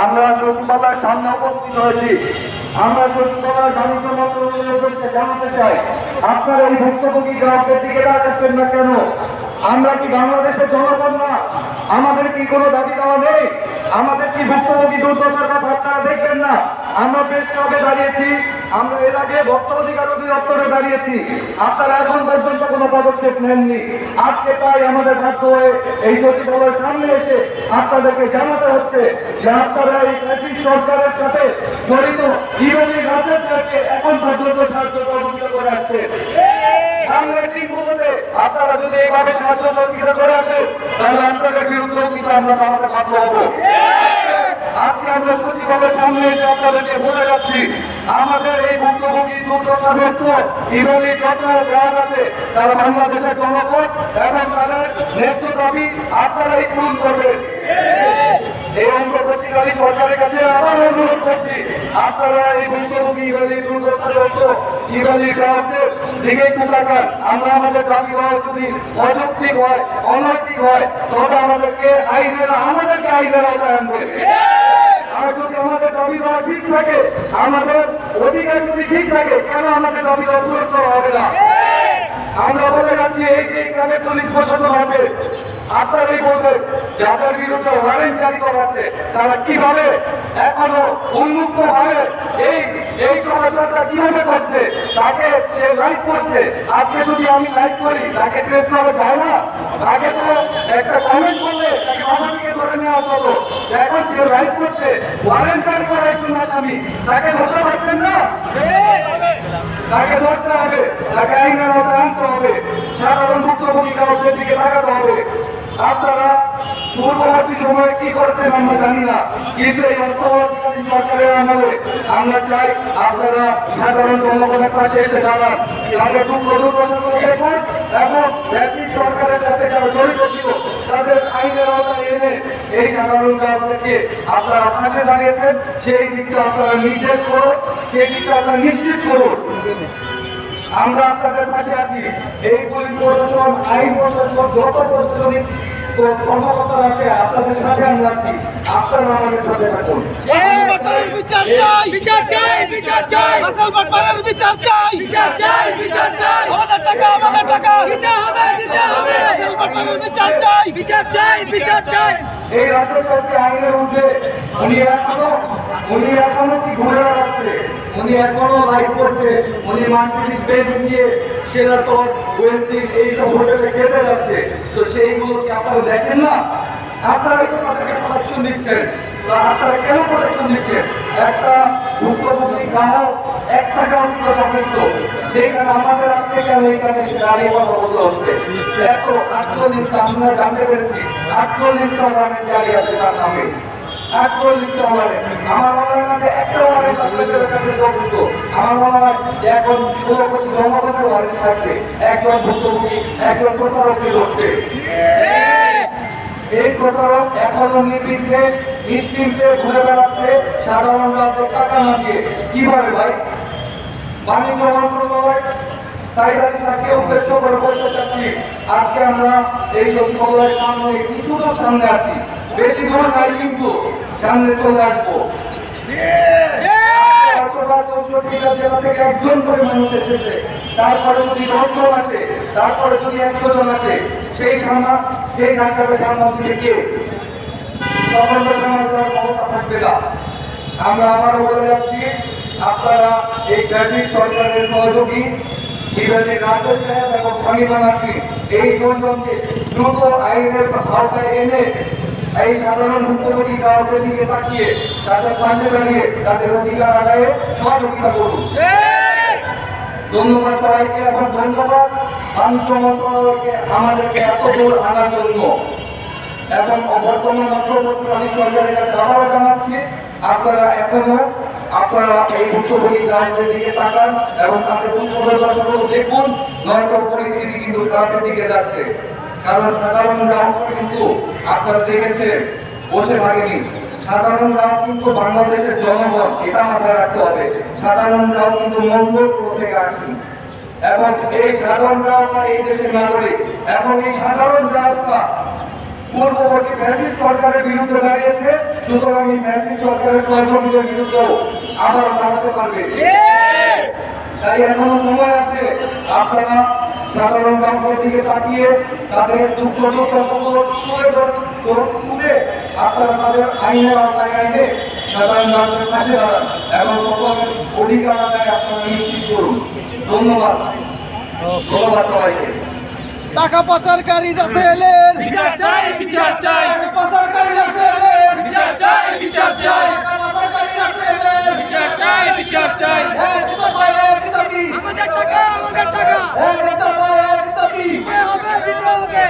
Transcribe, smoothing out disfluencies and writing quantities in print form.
আমরা সচিবালয়ের সামনে উপস্থিত হয়েছি। আমরা সচিবালয়ের বাণিজ্য মন্ত্রণালয়কে জানাতে চাই, আপনারা এই ভুক্তভোগী গ্রাহকদের দিকে তাকাচ্ছেন না কেন? আমরা কি বাংলাদেশের জনগণ না? আমাদের কি কোনো দাবি দেওয়া নেই? আমাদের কি ভুক্তভোগী দুর্দশার কথা আপনারা দেখবেন না? আমরা প্রেস ক্লাবে দাঁড়িয়েছি, আমরা এর আগে ভোক্তা অধিকার অধিদপ্তরে দাঁড়িয়েছি, আপনারা এখন পর্যন্ত কোনো পদক্ষেপ নেননি। আজকে তাই আমাদের বাধ্য হয়ে এই সচিবালয়ের সামনে এসে আপনাদেরকে জানাতে হচ্ছে যে আপনারা এই ব্রিটিশ সরকারের সাথে জড়িত ইরানি রাজনীতিকে এখন পর্যন্ত সাহায্য সহযোগিতা করে আসছে। সামনের দিনগুলোতে আপনারা যদি এইভাবে সাহায্য সহযোগিতা করে আসেন, তাহলে আপনাদের বিরুদ্ধে কিন্তু আমরা আমাদের বাধ্য হবো। আজকে আমরা সচিবালয়ের সামনে এসে আপনাদেরকে বলে যাচ্ছি, আমাদের এই ভুক্তভোগী দুর্দশাগ্রস্ত ইরানি যত গ্রাহক আছে, তারা বাংলাদেশের জনগণ এবং তাদের ন্যায্য দাবি আপনারাই পূরণ করবেন। এই অন্তর্বর্তীকালী সরকারের কাছে আবার অনুরোধ করছি, আপনারা এই ভুক্তভোগী ইরানি দুর্দশাগ্রস্ত ইরানি গ্রাহকদের দিকে একটু তাকান। আমরা আমাদের দাবি হওয়া যদি অযৌক্তিক হয়, অনৈতিক হয়, তবে আমাদেরকে আইনের আওতায় আনবে। আর যদি আমাদের দাবি দেওয়া ঠিক থাকে, আমাদের অধিকার যদি ঠিক থাকে, কেন আমাদের দাবি দেওয়া পূরণ করা হবে না? আমরা বলে যাচ্ছি, এই যে গ্রামের পুলিশ প্রশাসন আছে, আপনারাই বলবেন যাদের বিরুদ্ধে ওয়ারেন্ট জারি করা আছে, তারা কিভাবে এখনো উন্মুক্ত ভাবে এই চলাচলটা কিভাবে করছে, তাকে সে লাইভ করছে। আজকে যদি আমি লাইভ করি, তাকে ট্রেস করা যায় না? আগে তো একটা কমেন্ট করলে তাকে বাসা থেকে ধরে নেওয়া হতো, এখন সে লাইভ করছে, ওয়ারেন্ট জারি করা একজন আসামি, তাকে ধরতে পারছেন না? তাকে ধরতে হবে, তাকে আইনের আওতায় আনতে হবে, সাধারণ ভুক্তভোগী গ্রাহকদের দিকে তাকাতে হবে। আপনারা পূর্ববর্তী সময়ে কি করছেন আমরা জানি না, কিন্তু এই অন্তর্বর্তীকালীন সরকারের আমলে আমরা চাই আপনারা সাধারণ জনগণের পাশে এসে দাঁড়ান, তাদের দুর্দশাগুলো দেখুন এবং ব্রিটিশ সরকারের সাথে যারা জড়িত ছিল তাদের আইনের আওতায় এনে এই সাধারণ গ্রাহকদেরকে আপনারা পাশে দাঁড়িয়েছেন, সেই দিকটা আপনারা নির্দেশ করুন, সেই দিকটা আপনারা নিশ্চিত করুন। আমরা আপনাদের পাশে আছি। এই পুলিশ প্রশাসন, আইন প্রশাসন, যত প্রশাসনিক কর্মকর্তা আছে, আপনাদের সাথে আমরা আছি। আপনারা আমাদের সাথে থাকুন। বিচার চাই, বিচার চাই, বিচার চাই, আসল বাটপাড়ার বিচার চাই, বিচার চাই, বিচার চাই, আমাদের টাকা দিতে হবে, দিতে হবে, আসল বাটপাড়ার বিচার চাই, বিচার চাই, বিচার চাই। এই রাজ্য সরকার আইনের ঊর্ধ্বে উনি এখনো কি ঘুরে বেড়াচ্ছে, উনি এখনো লাইভ করছে, উনি মার্সিডিজ বেঞ্চ নিয়ে সেনাতর ওয়েস্টিন এইসব হোটেলে খেতে যাচ্ছে। তো সেইগুলো কি আপনারা দেখেন না? আপনারাই তো তাদেরকে প্রোটেকশন দিচ্ছেন। তো আপনারা কেন প্রোটেকশন দিচ্ছেন? একটা ভুক্তভোগী গ্রাহক 1 টাকাও দিতে যথেষ্ট, সেইখানে আমাদের আজকে কেন এইখানে দাঁড়িয়ে কথা বলতে হচ্ছে? এত 48টা আমরা জানতে পেরেছি, 48টা ওয়ারেন্ট জারি আছে তার নামে। 48টা ওয়ারেন্ট, আমার মনে হয় না যে একটা ওয়ারেন্ট আপনাদের কাছে যথেষ্ট। আমার মনে হয় যে এখন 16 কোটি জনগণের ওয়ারেন্ট থাকবে একজন ভুক্তভোগী, একজন প্রতারককে ধরতে। এই প্রতারক এখনো নির্বিঘ্নে নিশ্চিন্তে ঘুরে বেড়াচ্ছে সাধারণ রাজ্যের টাকা না দিয়ে। কিভাবে ভাই? বাণিজ্য মন্ত্রণালয় সাইডারিসাকে উদ্দেশ্য করে বলতে চাচ্ছি, আজকে আমরা এই সচিবালয়ের সামনে কিছুটা সামনে আছি, বেশি দূর নাই, কিন্তু সামনে চলে আসবো। জেলা থেকে একজন করে মানুষ এসেছে, তারপরে যদি 10 জন আছে, তারপরে যদি 100 জন আছে, সেই ঢাকাটা সামনে দিয়ে কেউ তখন ক্ষমতা থাকবে না। আমরা আবারও বলে যাচ্ছি, আপনারা এই ব্রিটিশ সরকারের সহযোগী ইরানি রাজের সাহেব এবং খলিফা নাসির এই দুজনকে দ্রুত আইনের আওতায় এনে এই সাধারণ ভুক্তভোগী গ্রাহকদের দিকে তাকিয়ে তাদের পাশে দাঁড়িয়ে তাদের অধিকার আদায়ে সহযোগিতা করুন। ধন্যবাদ সবাইকে এবং ধন্যবাদ বাণিজ্য মন্ত্রণালয়কে আমাদেরকে এত দূর আনার জন্য। এবং বর্তমান অন্তর্বর্তীকালীন সরকারের কাছে আবারও জানাচ্ছি, আপনারা এই ভুক্তভোগী গ্রাহকদের দিকে তাকান এবং তাদের দুর্দশাগুলো দেখুন, নয়তো পরিস্থিতি কিন্তু খারাপের দিকে যাচ্ছে। কারণ সাধারণ গ্রাহককে কিন্তু আপনারা দেখেছেন বসে থাকেনি। সাধারণ গ্রাহক কিন্তু বাংলাদেশের জনগণ, এটা মাথায় রাখতে হবে। সাধারণ গ্রাহক কিন্তু মঙ্গল থেকে আসি এবং এই সাধারণ গ্রাহকরা এই দেশের নাগরিক এবং এই সাধারণ গ্রাহকরা পূর্ববর্তী ফ্যাসিস্ট সরকারের বিরুদ্ধে দাঁড়িয়েছে, সুতরাং এই ফ্যাসিস্ট সরকারের সহযোগীদের বিরুদ্ধেও আবার দাঁড়াতে পারবে। তাই এখনো সময় আছে, আপনারা সাধারণ মানুষের দিকে তাকিয়ে তাদের দুঃখ তুলে আপনারা তাদের আইনের আওতায় আইনে সাধারণ মানুষের কাছে দাঁড়ান এবং সকলের অধিকার আদায় আপনারা নিশ্চিত করুন। ধন্যবাদ সবাইকে। টাকা পাচারকারীরা সেলের বিচার চাই, বিচার চাই, টাকা পাচারকারীরা সেলের বিচার চাই, বিচার চাই, টাকা পাচারকারীরা সেলের বিচার চাই, বিচার চাই। এক দফা এক দাবি, আমাদের টাকা, আমাদের টাকা এক দফা এক দাবি। দিতে হবে, দিতে হবে।